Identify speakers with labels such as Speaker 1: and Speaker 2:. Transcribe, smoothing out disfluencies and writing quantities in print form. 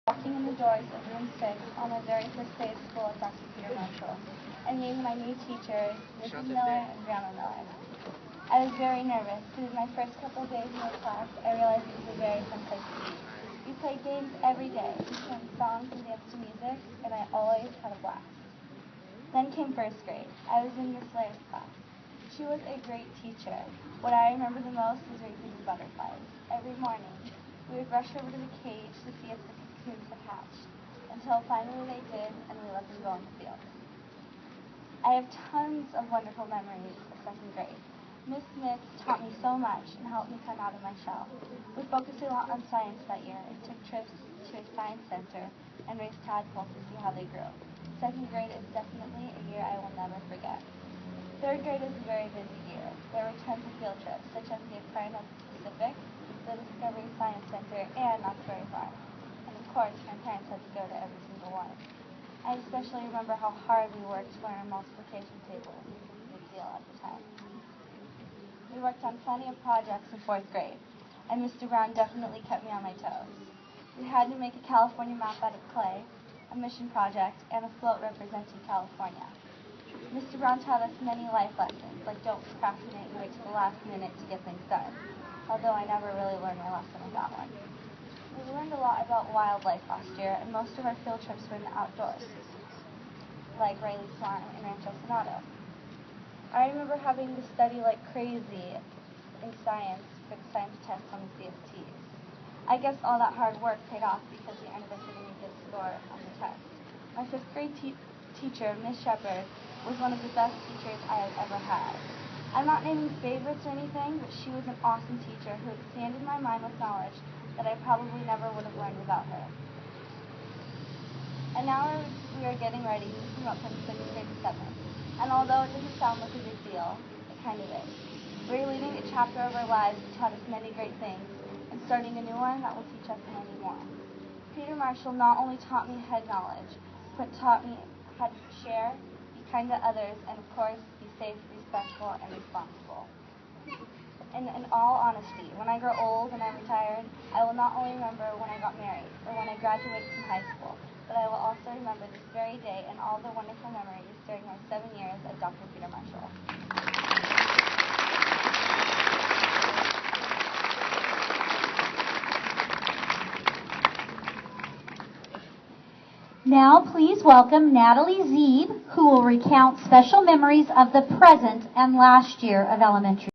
Speaker 1: walking in the doors of room 6 on my very first day of school at Dr. Peter Marshall, and meeting my new teachers, Mrs. Miller and Grandma Miller. I was very nervous, because in my first couple of days in the class, I realized it was a very fun place to be. We played games every day, we sang songs and danced to music, and I always had a blast. Then came first grade. I was in Miss Layer's class. She was a great teacher. What I remember the most was raising the butterflies. Every morning, we would rush over to the cage to see if the cocoons had hatched, until finally they did, and we let them go in the field. I have tons of wonderful memories of second grade. Miss Smith taught me so much and helped me come out of my shell. We focused a lot on science that year and took trips to a science center and raised tadpoles to see how they grew. Second grade is definitely a year I will never forget. Third grade is a very busy year. There were tons of field trips, such as the Aquarium of the Pacific, the Discovery Science Center, and Knott's Berry Farm. And of course, my parents had to go to every single one. I especially remember how hard we worked to learn our multiplication tables. It was a big deal at the time. We worked on plenty of projects in fourth grade, and Mr. Brown definitely kept me on my toes. We had to make a California map out of clay, a mission project, and a float representing California. Mr. Brown taught us many life lessons, like don't procrastinate and wait till the last minute to get things done, although I never really learned my lesson with that one. We learned a lot about wildlife last year, and most of our field trips were in the outdoors, like Rayleigh's Farm and Rancho Sonado. I remember having to study like crazy in science for the science test on the CSTs. I guess all that hard work paid off because we ended up getting a good score on the test. My fifth grade teacher, Miss Shepard, was one of the best teachers I have ever had. I'm not naming favorites or anything, but she was an awesome teacher who expanded my mind with knowledge that I probably never would have learned without her. And now we are getting ready to come up from 6th grade to 7th. And although it doesn't sound like a big deal, it kind of is. We're leaving a chapter of our lives that taught us many great things, and starting a new one that will teach us many more. Peter Marshall not only taught me head knowledge, but taught me how to share, be kind to others, and of course, be safe, respectful, and responsible. And in all honesty, when I grow old and I'm retired, I will not only remember when I got married or when I graduated from high school, but I will also remember this very day and all the wonderful memories during my 7 years at Dr. Peter Marshall.
Speaker 2: Now please welcome Natalie Zeeb, who will recount special memories of the present and last year of elementary.